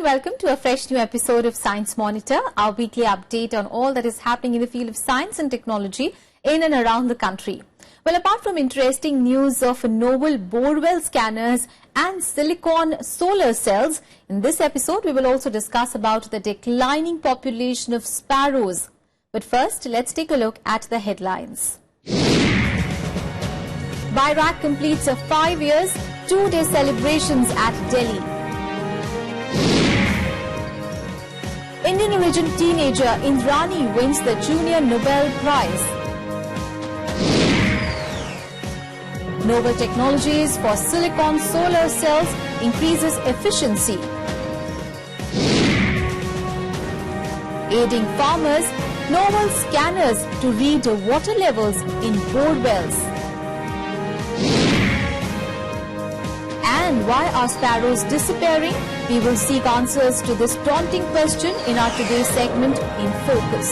welcome to a fresh new episode of Science Monitor, our weekly update on all that is happening in the field of science and technology in and around the country. Well, apart from interesting news of novel borewell scanners and silicon solar cells, in this episode we will also discuss about the declining population of sparrows. But first, let's take a look at the headlines. BIRAC completes a 5 years, 2-day celebrations at Delhi. Indian origin teenager Indrani wins the Junior Nobel Prize. Novel technologies for silicon solar cells increases efficiency. Aiding farmers, novel scanners to read water levels in bore wells. And why are sparrows disappearing? We will seek answers to this daunting question in our today's segment In Focus.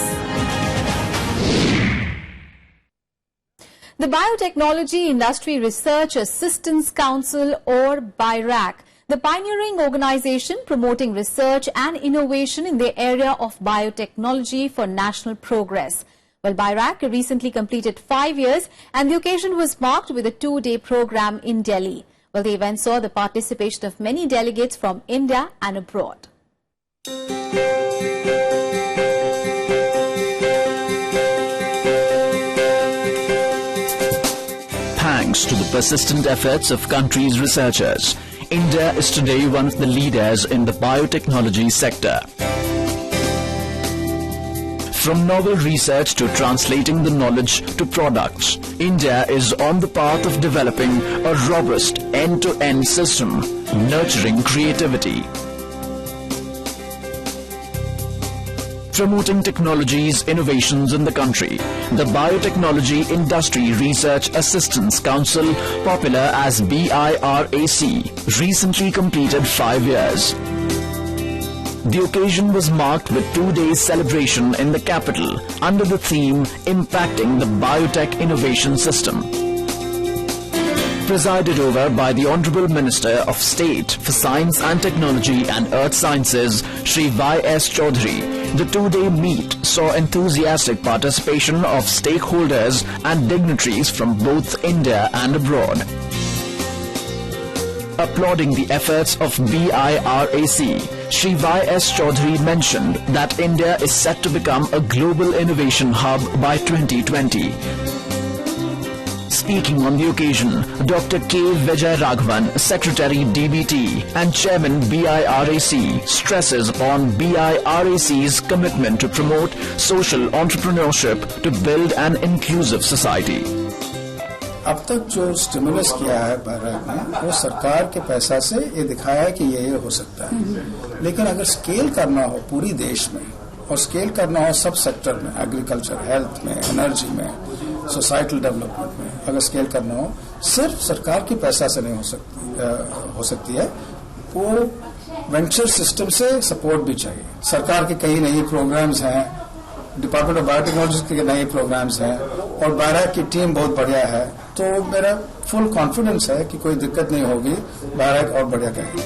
The Biotechnology Industry Research Assistance Council, or BIRAC, the pioneering organization promoting research and innovation in the area of biotechnology for national progress. Well, BIRAC recently completed 5 years and the occasion was marked with a 2-day program in Delhi. Well, the event saw the participation of many delegates from India and abroad. Thanks to the persistent efforts of country's researchers, India is today one of the leaders in the biotechnology sector. From novel research to translating the knowledge to products, India is on the path of developing a robust end-to-end system, nurturing creativity. Promoting technologies, innovations in the country, the Biotechnology Industry Research Assistance Council, popular as BIRAC, recently completed 5 years. The occasion was marked with 2 days celebration in the capital under the theme Impacting the Biotech Innovation System. Presided over by the Honorable Minister of State for Science and Technology and Earth Sciences, Shri Y.S. Chaudhary, the 2-day meet saw enthusiastic participation of stakeholders and dignitaries from both India and abroad. Applauding the efforts of BIRAC, Shri Y.S. Chaudhary mentioned that India is set to become a global innovation hub by 2020. Speaking on the occasion, Dr. K. Vijay Raghavan, Secretary DBT and Chairman BIRAC, stresses upon BIRAC's commitment to promote social entrepreneurship to build an inclusive society. अब तक जो stimulus किया है भारत ने वो सरकार के पैसा से ये दिखाया है कि ये हो सकता है, लेकिन अगर स्केल करना हो पूरी देश में और स्केल करना हो सब सेक्टर में, एग्रीकल्चर, हेल्थ में, एनर्जी में, सोसाइटल डेवलपमेंट में, अगर स्केल करना हो सिर्फ सरकार के पैसा से नहीं हो सकती है, वो वेंचर सिस्टम से सपोर्ट भी चाहिए. सरकार के कई नए प्रोग्राम्स हैं, डिपार्टमेंट ऑफ बायोटेक्नोलॉजी के नए प्रोग्राम्स हैं और BIRAC की टीम बहुत बढ़िया है, तो मेरा फुल कॉन्फिडेंस है कि कोई दिक्कत नहीं होगी, BIRAC और बढ़िया करेगी.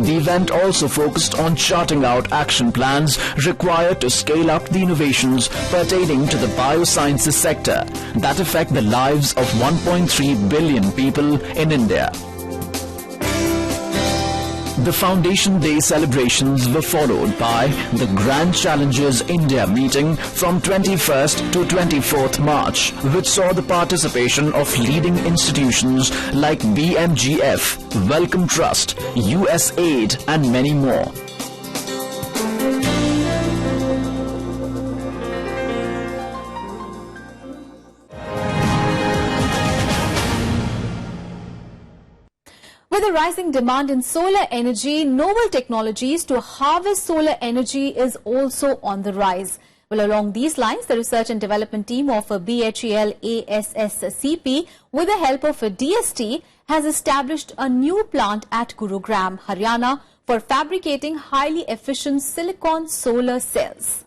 The event also focused on charting out action plans required to scale up the innovations pertaining to the biosciences sector that affect the lives of 1.3 billion people in India. The Foundation Day celebrations were followed by the Grand Challenges India meeting from 21st to 24th March, which saw the participation of leading institutions like BMGF, Wellcome Trust, USAID and many more. With a rising demand in solar energy, novel technologies to harvest solar energy is also on the rise. Well, along these lines, the research and development team of BHEL ASSCP, with the help of DST, has established a new plant at Gurugram, Haryana, for fabricating highly efficient silicon solar cells.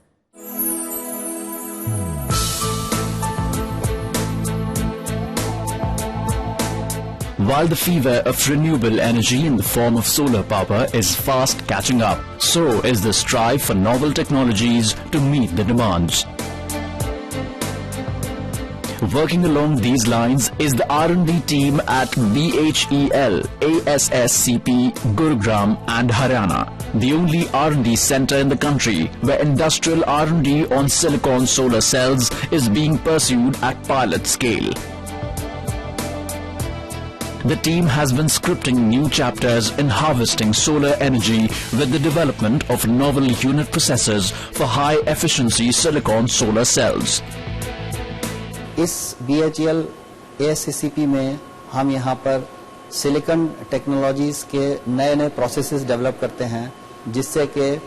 While the fever of renewable energy in the form of solar power is fast catching up, so is the strive for novel technologies to meet the demands. Working along these lines is the R&D team at BHEL, ASSCP, Gurugram and Haryana, the only R&D center in the country where industrial R&D on silicon solar cells is being pursued at pilot scale. The team has been scripting new chapters in harvesting solar energy with the development of novel unit processors for high-efficiency silicon solar cells. इस BHEL ASCP में हम यहाँ पर silicon technologies के नए processes develop करते हैं जिससे कि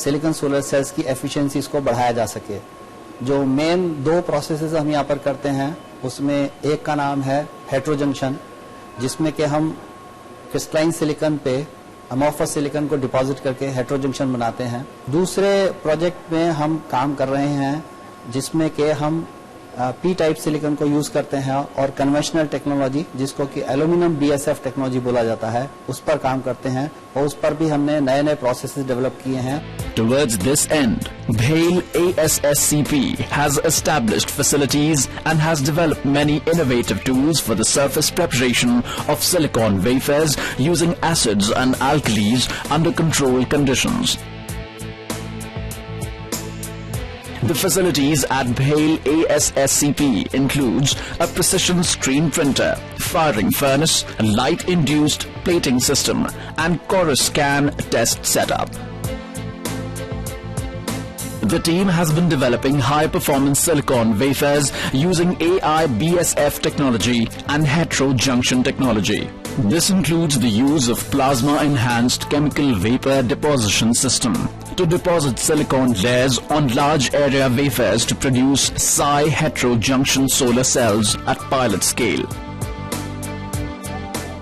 सिलिकॉन सोलर सेल्स की एफिशिएंसीज को बढ़ाया जा सके। जो मेन दो प्रोसेसेस हम यहाँ पर करते हैं उसमें एक का नाम है हेट्रोजंक्शन, जिसमें कि हम क्रिस्टलाइन सिलिकॉन पे अमोर्फस सिलिकॉन को डिपॉजिट करके हेट्रोजंक्शन बनाते हैं। दूसरे प्रोजेक्ट में हम काम कर रहे हैं जिसमें कि हम पी टाइप सिलिकॉन को यूज करते हैं और कन्वेंशनल टेक्नोलॉजी जिसको कि एल्यूमिनियम BSF टेक्नोलॉजी बोला जाता है उस पर काम करते हैं और उस पर भी हमने नए प्रोसेसेस डेवलप किए हैं। Towards this end, BHEL ASSCP has established facilities and has developed many innovative tools for the surface preparation of silicon wafers using acids and alkalis under controlled conditions. The facilities at BHEL ASSCP includes a precision screen printer, firing furnace, light-induced plating system and chorus scan test setup. The team has been developing high-performance silicon wafers using AI BSF technology and heterojunction technology. This includes the use of plasma-enhanced chemical vapor deposition system to deposit silicon layers on large area wafers to produce psi heterojunction solar cells at pilot scale.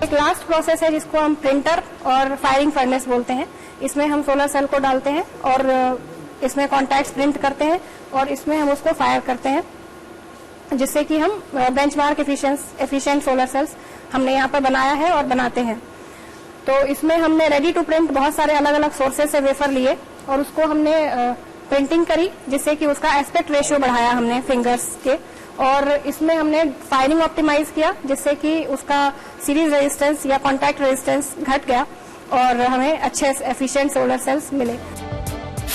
एक last process है जिसको हम printer और firing furnace बोलते हैं। इसमें हम solar cell को डालते हैं और इसमें कॉन्टैक्ट्स प्रिंट करते हैं और इसमें हम उसको फायर करते हैं जिससे कि हम बेंचमार्क एफिशिएंट सोलर सेल्स हमने यहाँ पर बनाया है और बनाते हैं। तो इसमें हमने रेडी टू प्रिंट बहुत सारे अलग अलग सोर्सेज से वेफर लिए और उसको हमने प्रिंटिंग करी जिससे कि उसका एस्पेक्ट रेशियो बढ़ाया हमने फिंगर्स के, और इसमें हमने फायरिंग ऑप्टिमाइज किया जिससे कि उसका सीरीज रेजिस्टेंस या कॉन्टैक्ट रेजिस्टेंस घट गया और हमें अच्छे एफिशिएंट सोलर सेल्स मिले।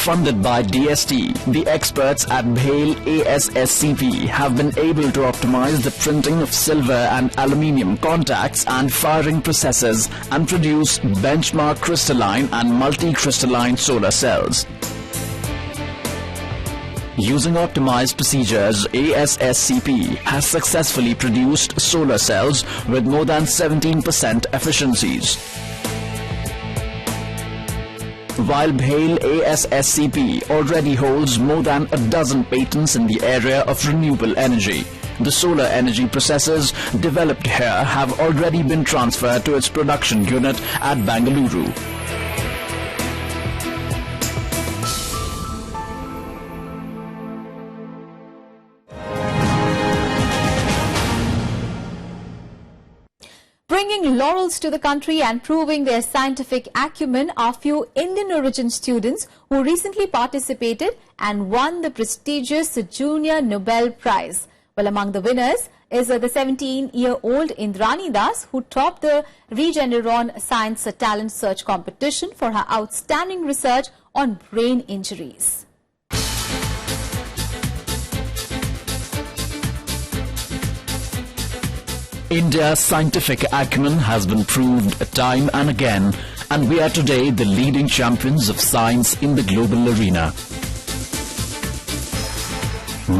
Funded by DST, the experts at BHEL ASSCP have been able to optimize the printing of silver and aluminium contacts and firing processes and produce benchmark crystalline and multi-crystalline solar cells. Using optimized procedures, ASSCP has successfully produced solar cells with more than 17% efficiencies. While BHEL ASSCP already holds more than a dozen patents in the area of renewable energy, the solar energy processes developed here have already been transferred to its production unit at Bengaluru. Bringing laurels to the country and proving their scientific acumen are few Indian origin students who recently participated and won the prestigious Junior Nobel Prize. Well, among the winners is the 17-year-old Indrani Das, who topped the Regeneron Science Talent Search competition for her outstanding research on brain injuries. India's scientific acumen has been proved time and again, and we are today the leading champions of science in the global arena.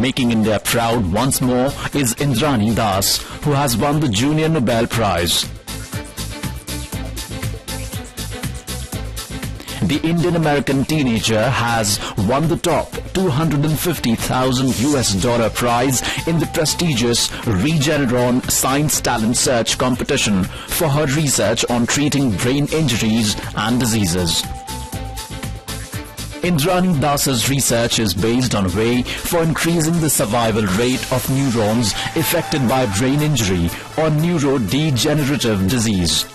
Making India proud once more is Indrani Das, who has won the Junior Nobel Prize. The Indian-American teenager has won the top $250,000 prize in the prestigious Regeneron Science Talent Search competition for her research on treating brain injuries and diseases. Indrani Das's research is based on a way for increasing the survival rate of neurons affected by brain injury or neurodegenerative disease.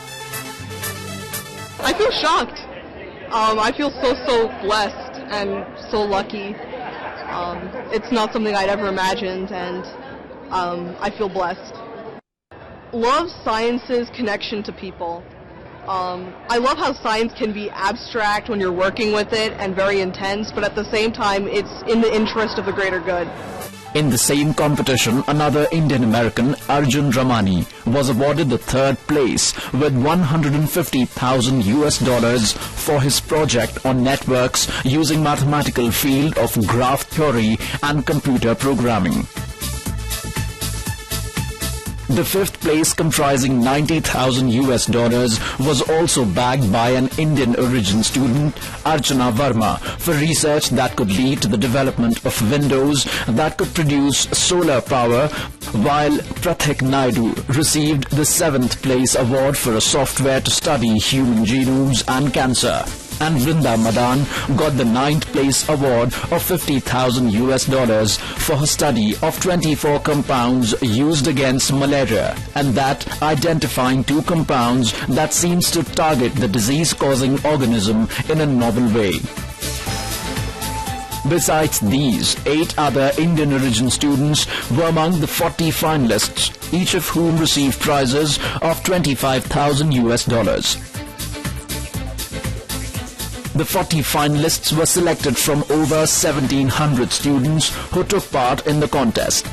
I feel shocked. I feel so blessed and so lucky. It's not something I'd ever imagined, and I feel blessed. Love science's connection to people. I love how science can be abstract when you're working with it and very intense, but at the same time it's in the interest of the greater good. In the same competition, another Indian American, Arjun Ramani, was awarded the third place with $150,000 for his project on networks using mathematical field of graph theory and computer programming. The fifth place, comprising $90,000, was also bagged by an Indian origin student, Archana Verma, for research that could lead to the development of windows that could produce solar power, while Prathik Naidu received the seventh place award for a software to study human genomes and cancer. And Vrinda Madan got the 9th place award of $50,000 for her study of 24 compounds used against malaria, and that identifying 2 compounds that seems to target the disease-causing organism in a novel way. Besides these, 8 other Indian origin students were among the 40 finalists, each of whom received prizes of $25,000. The 40 finalists were selected from over 1,700 students who took part in the contest.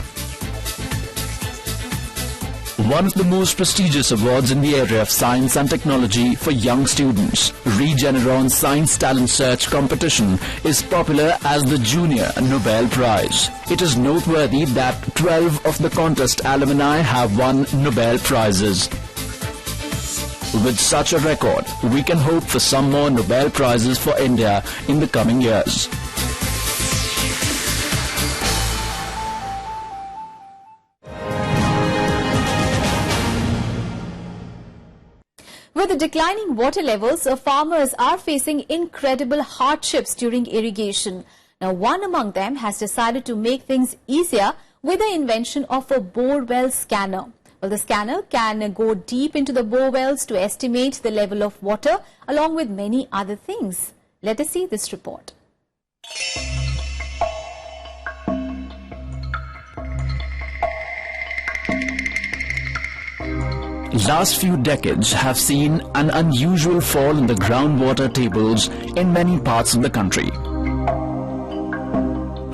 One of the most prestigious awards in the area of science and technology for young students, Regeneron Science Talent Search Competition, is popular as the Junior Nobel Prize. It is noteworthy that 12 of the contest alumni have won Nobel Prizes. With such a record, we can hope for some more Nobel Prizes for India in the coming years. With the declining water levels, farmers are facing incredible hardships during irrigation. Now, one among them has decided to make things easier with the invention of a borewell scanner. Well, the scanner can go deep into the bore wells to estimate the level of water along with many other things. Let us see this report. Last few decades have seen an unusual fall in the groundwater tables in many parts of the country.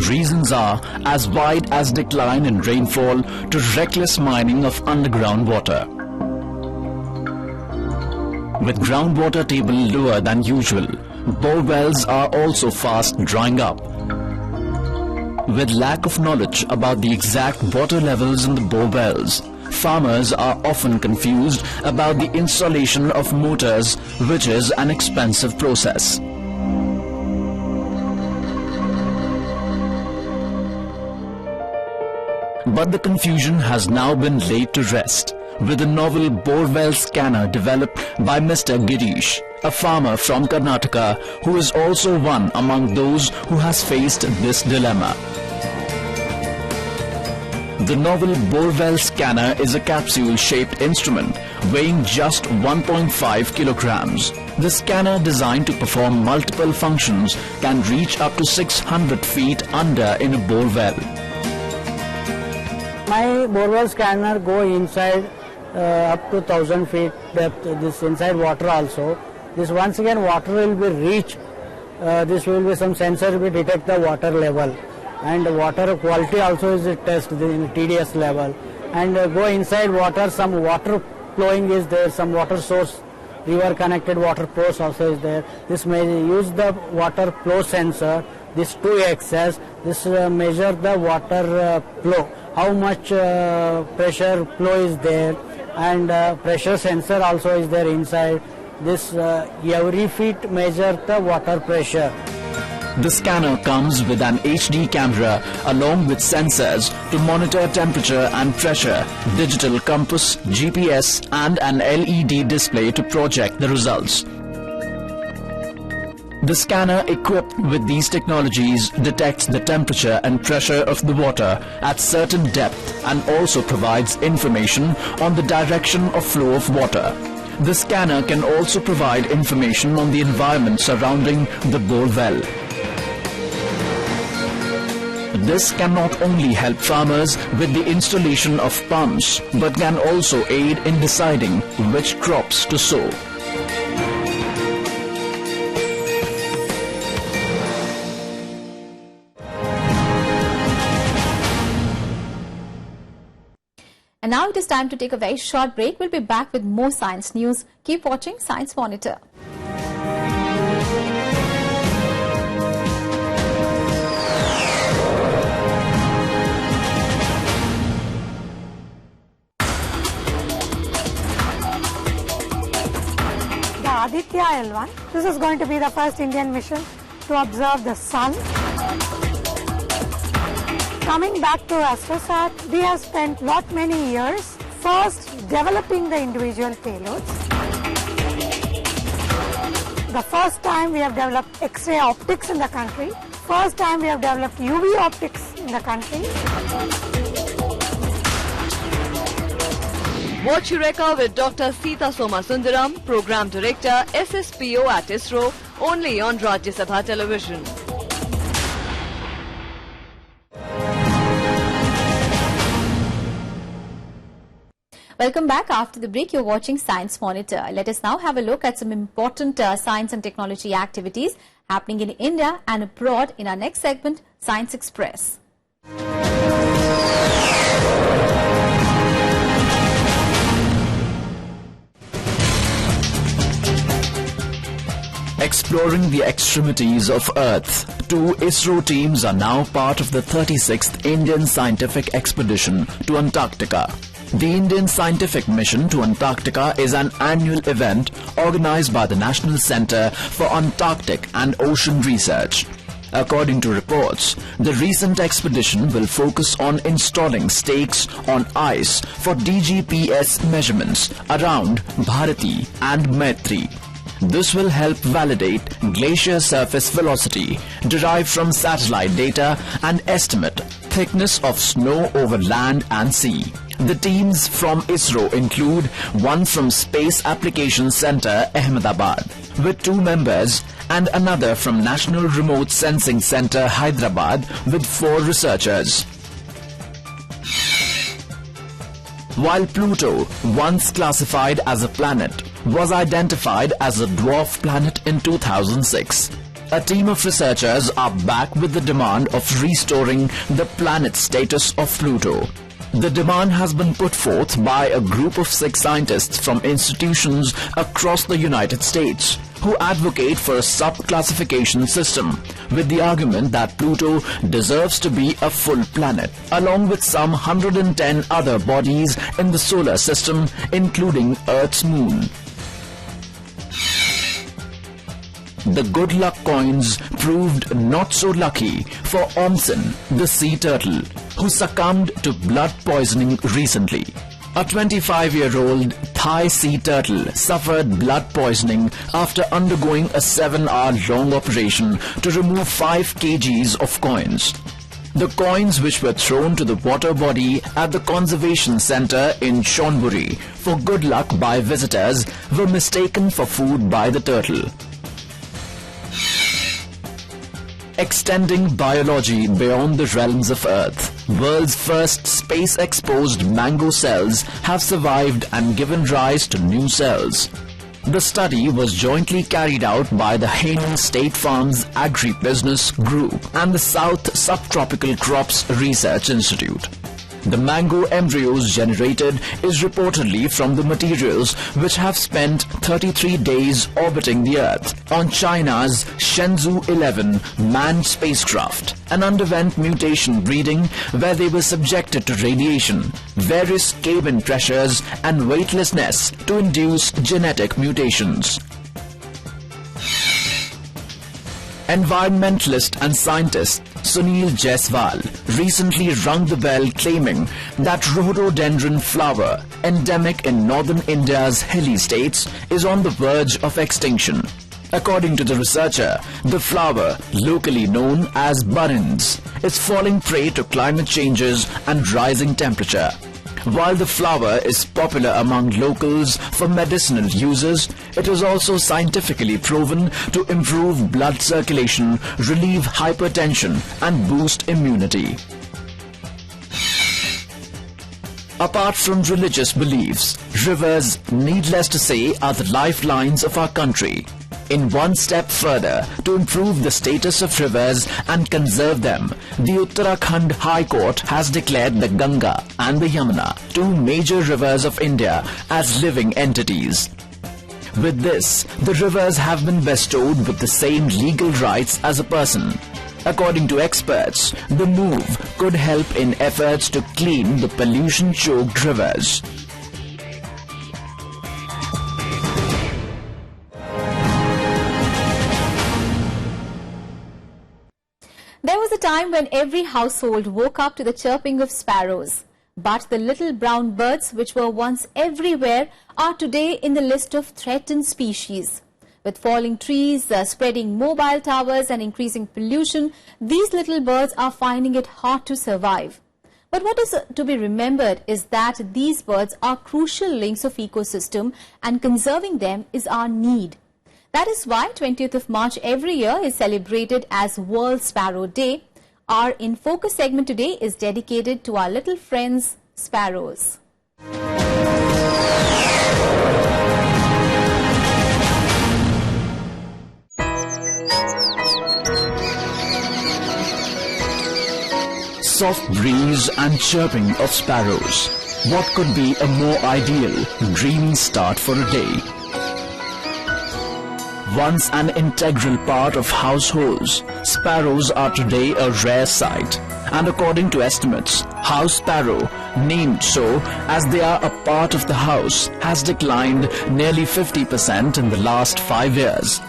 Reasons are as wide as decline in rainfall to reckless mining of underground water. With groundwater table lower than usual, bore wells are also fast drying up. With lack of knowledge about the exact water levels in the bore wells, farmers are often confused about the installation of motors, which is an expensive process. But the confusion has now been laid to rest with a novel borewell scanner developed by Mr. Girish, a farmer from Karnataka who is also one among those who has faced this dilemma. The novel borewell scanner is a capsule-shaped instrument weighing just 1.5 kilograms. The scanner, designed to perform multiple functions, can reach up to 600 feet under in a borewell. My borewell scanner go inside up to 1,000 feet depth. This inside water also. This once again water will be reached. This will be some sensor will detect the water level, and water quality also is tested in TDS level. And go inside water. Some water flowing is there. Some water source, river connected water source also is there. This may use the water flow sensor. This 2XS. This measure the water flow. How much pressure flow is there, and pressure sensor also is there inside. This every feet measure the water pressure. The scanner comes with an HD camera along with sensors to monitor temperature and pressure, digital compass, GPS and an LED display to project the results. The scanner equipped with these technologies detects the temperature and pressure of the water at certain depth and also provides information on the direction of flow of water. The scanner can also provide information on the environment surrounding the bore well. This can not only help farmers with the installation of pumps, but can also aid in deciding which crops to sow. And now it is time to take a very short break. We'll be back with more science news. Keep watching Science Monitor. Aditya L1. This is going to be the first Indian mission to observe the sun. Coming back to Astrosat, we have spent many years first developing the individual payloads. The first time we have developed X-ray optics in the country. First time we have developed UV optics in the country. Watch Eureka with Dr. Sita Somasundaram, Program Director, SSPO at ISRO, only on Rajya Sabha Television. Welcome back. After the break, you're watching Science Monitor. Let us now have a look at some important science and technology activities happening in India and abroad in our next segment, Science Express. Exploring the extremities of Earth, 2 ISRO teams are now part of the 36th Indian scientific expedition to Antarctica. The Indian scientific mission to Antarctica is an annual event organized by the National Center for Antarctic and Ocean Research. According to reports, the recent expedition will focus on installing stakes on ice for DGPS measurements around Bharati and Maitri. This will help validate glacier surface velocity derived from satellite data and estimate thickness of snow over land and sea. The teams from ISRO include one from Space Applications Center, Ahmedabad, with 2 members, and another from National Remote Sensing Center, Hyderabad, with 4 researchers. While Pluto, once classified as a planet, was identified as a dwarf planet in 2006. A team of researchers are back with the demand of restoring the planet status of Pluto. The demand has been put forth by a group of 6 scientists from institutions across the United States who advocate for a sub-classification system with the argument that Pluto deserves to be a full planet, along with some 110 other bodies in the solar system, including Earth's moon. The good luck coins proved not so lucky for Omsen, the sea turtle, who succumbed to blood poisoning recently. A 25-year-old Thai sea turtle suffered blood poisoning after undergoing a 7-hour-long operation to remove 5 kgs of coins. The coins, which were thrown to the water body at the conservation center in Shonburi for good luck by visitors, were mistaken for food by the turtle. Extending biology beyond the realms of Earth, world's first space-exposed mango cells have survived and given rise to new cells. The study was jointly carried out by the Hain State Farms Agri-Business Group and the South Subtropical Crops Research Institute. The mango embryos generated is reportedly from the materials which have spent 33 days orbiting the Earth on China's Shenzhou 11 manned spacecraft and underwent mutation breeding where they were subjected to radiation, various cabin pressures and weightlessness to induce genetic mutations. Environmentalist and scientist Sunil Jaiswal recently rung the bell claiming that rhododendron flower, endemic in northern India's hilly states, is on the verge of extinction. According to the researcher, the flower, locally known as buttons, is falling prey to climate changes and rising temperature. While the flower is popular among locals for medicinal uses, it is also scientifically proven to improve blood circulation, relieve hypertension, and boost immunity. Apart from religious beliefs, rivers, needless to say, are the lifelines of our country. In one step further to improve the status of rivers and conserve them, the Uttarakhand High Court has declared the Ganga and the Yamuna, two major rivers of India, as living entities. With this, the rivers have been bestowed with the same legal rights as a person. According to experts, the move could help in efforts to clean the pollution-choked rivers. There was a time when every household woke up to the chirping of sparrows. But the little brown birds, which were once everywhere, are today in the list of threatened species. With falling trees, spreading mobile towers and increasing pollution, these little birds are finding it hard to survive. But what is to be remembered is that these birds are crucial links of ecosystem, and conserving them is our need. That is why 20th of March every year is celebrated as World Sparrow Day. Our In Focus segment today is dedicated to our little friends, sparrows. Soft breeze and chirping of sparrows. What could be a more ideal, dreamy start for a day? Once an integral part of households, sparrows are today a rare sight. And according to estimates, house sparrow, named so as they are a part of the house, has declined nearly 50% in the last 5 years.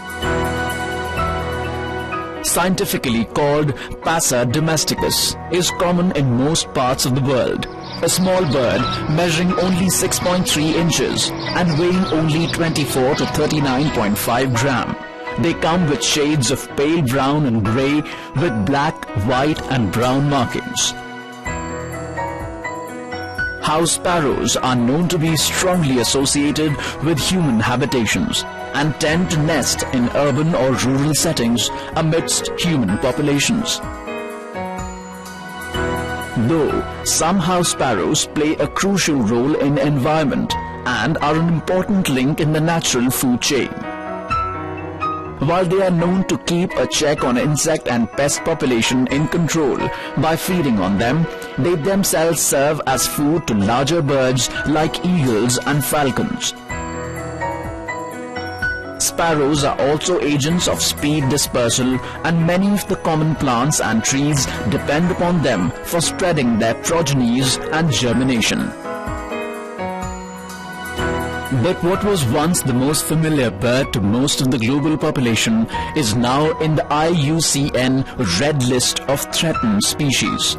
Scientifically called Passer domesticus, is common in most parts of the world. A small bird measuring only 6.3 inches and weighing only 24 to 39.5 gram. They come with shades of pale brown and grey with black, white and brown markings. House sparrows are known to be strongly associated with human habitations and tend to nest in urban or rural settings amidst human populations. Though some house sparrows play a crucial role in environment and are an important link in the natural food chain. While they are known to keep a check on insect and pest population in control by feeding on them, they themselves serve as food to larger birds like eagles and falcons. Sparrows are also agents of speed dispersal, and many of the common plants and trees depend upon them for spreading their progenies and germination. But what was once the most familiar bird to most of the global population is now in the IUCN Red List of Threatened Species.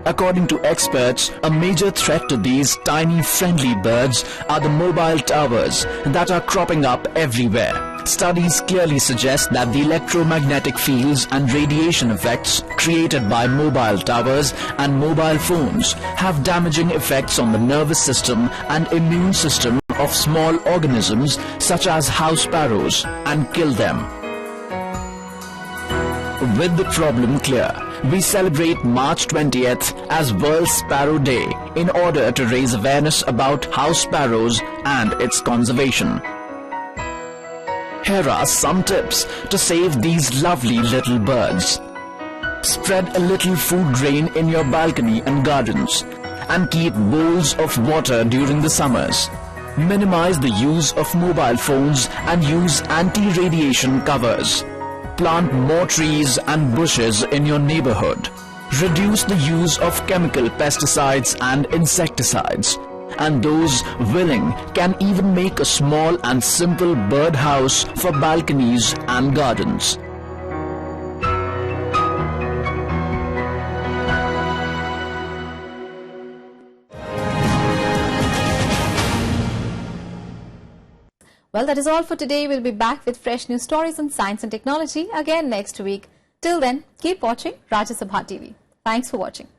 According to experts, a major threat to these tiny friendly birds are the mobile towers that are cropping up everywhere. Studies clearly suggest that the electromagnetic fields and radiation effects created by mobile towers and mobile phones have damaging effects on the nervous system and immune system of small organisms such as house sparrows and kill them. With the problem clear, we celebrate March 20th as World Sparrow Day in order to raise awareness about house sparrows and its conservation. Here are some tips to save these lovely little birds. Spread a little food grain in your balcony and gardens and keep bowls of water during the summers. Minimize the use of mobile phones and use anti-radiation covers. Plant more trees and bushes in your neighborhood. Reduce the use of chemical pesticides and insecticides. And those willing can even make a small and simple bird house for balconies and gardens. Well, that is all for today. We'll be back with fresh news stories on science and technology again next week. Till then, keep watching Rajya Sabha TV. Thanks for watching.